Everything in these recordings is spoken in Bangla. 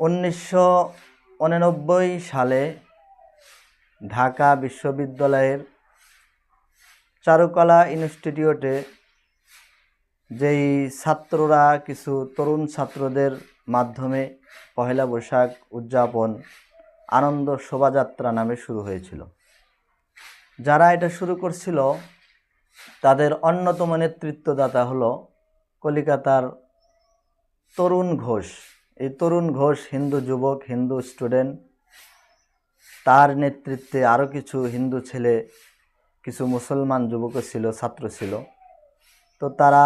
1989 সালে ঢাকা বিশ্ববিদ্যালয়ের চারুকলা ইনস্টিটিউটে যেই ছাত্ররা কিছু তরুণ ছাত্রদের মাধ্যমে পহেলা বৈশাখ উদযাপন আনন্দ শোভাযাত্রা নামে শুরু হয়েছিল। যারা এটা শুরু করছিল তাদের অন্যতম নেতৃত্বদাতা হলো কলিকাতার তরুণ ঘোষ। এই তরুণ ঘোষ হিন্দু যুবক, হিন্দু স্টুডেন্ট, তার নেতৃত্বে আরও কিছু হিন্দু ছেলে, কিছু মুসলমান যুবকও ছিল, ছাত্র ছিল। তো তারা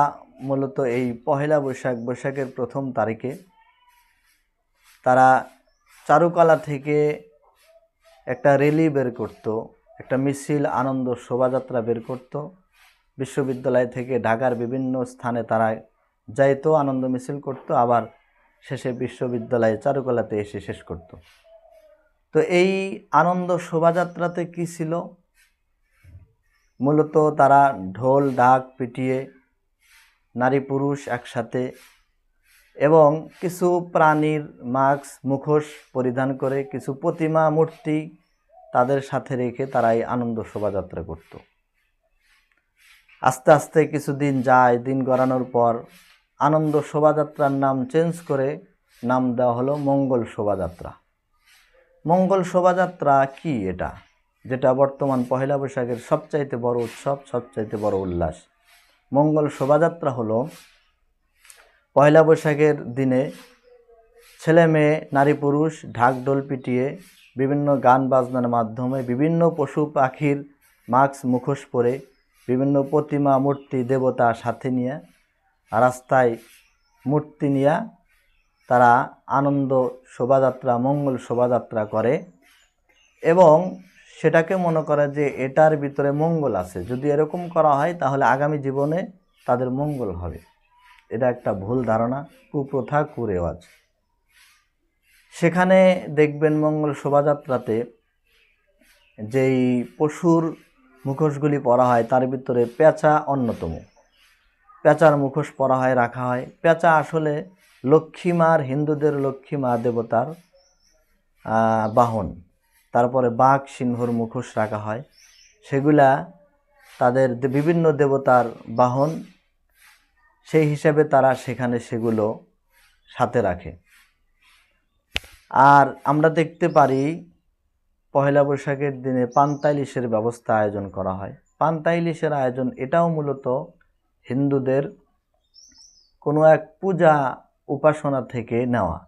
মূলত এই পহেলা বৈশাখের প্রথম তারিখে তারা চারুকলা থেকে একটা র্যালি বের করত, একটা মিছিল আনন্দ শোভাযাত্রা বের করত। বিশ্ববিদ্যালয় থেকে ঢাকার বিভিন্ন স্থানে তারা যাইতো, আনন্দ মিছিল করত, আবার শেষে বিশ্ববিদ্যালয়ে চারুকলাতে এসে শেষ করত। তো এই আনন্দ শোভাযাত্রাতে কি ছিল? মূলত তারা ঢোল ঢাক পিটিয়ে নারী পুরুষ একসাথে এবং কিছু প্রাণীর মাস্ক মুখোশ পরিধান করে কিছু প্রতিমা মূর্তি তাদের সাথে রেখে তারা এই আনন্দ শোভাযাত্রা করত। আস্তে আস্তে কিছুদিন যায়, দিন গড়ানোর পর আনন্দ শোভাযাত্রার নাম চেঞ্জ করে নাম দেওয়া হলো মঙ্গল শোভাযাত্রা। মঙ্গল শোভাযাত্রা কি? এটা যেটা বর্তমান পহেলা বৈশাখের সবচাইতে বড় উৎসব, সবচাইতে বড় উল্লাস। মঙ্গল শোভাযাত্রা হলো পহেলা বৈশাখের দিনে ছেলে মেয়ে নারী পুরুষ ঢাক ঢোল পিটিয়ে বিভিন্ন গান বাজনার মাধ্যমে বিভিন্ন পশু পাখির মাস্ক মুখোশ পরে বিভিন্ন প্রতিমা মূর্তি দেবতা সাথে নিয়ে রাস্তায় মূর্তি নিয়ে তারা আনন্দ শোভাযাত্রা, মঙ্গল শোভাযাত্রা করে এবং সেটাকে মনে করে যে এটার ভিতরে মঙ্গল আছে। যদি এরকম করা হয় তাহলে আগামী জীবনে তাদের মঙ্গল হবে। এটা একটা ভুল ধারণা, কুপ্রথা, কুরেওয়াজ। সেখানে দেখবেন মঙ্গল শোভাযাত্রাতে যেই পশুর মুখোশগুলি পরা হয় তার ভিতরে পেঁচা অন্যতম। পেঁচার মুখোশ পরা হয়, রাখা হয়। পেঁচা আসলে লক্ষ্মীমার, হিন্দুদের লক্ষ্মীমা দেবতার বাহন। তারপরে বাঘ সিংহর মুখোশ রাখা হয়, সেগুলা তাদের বিভিন্ন দেবতার বাহন, সেই হিসাবে তারা সেখানে সেগুলো সাথে রাখে। আর আমরা দেখতে পারি পহেলা বৈশাখের দিনে পান্তা ইলিশের ব্যবস্থা আয়োজন করা হয়। পান্তা ইলিশের আয়োজন এটাও মূলত হিন্দুদের কোনো এক পূজা উপাসনা থেকে নেওয়া।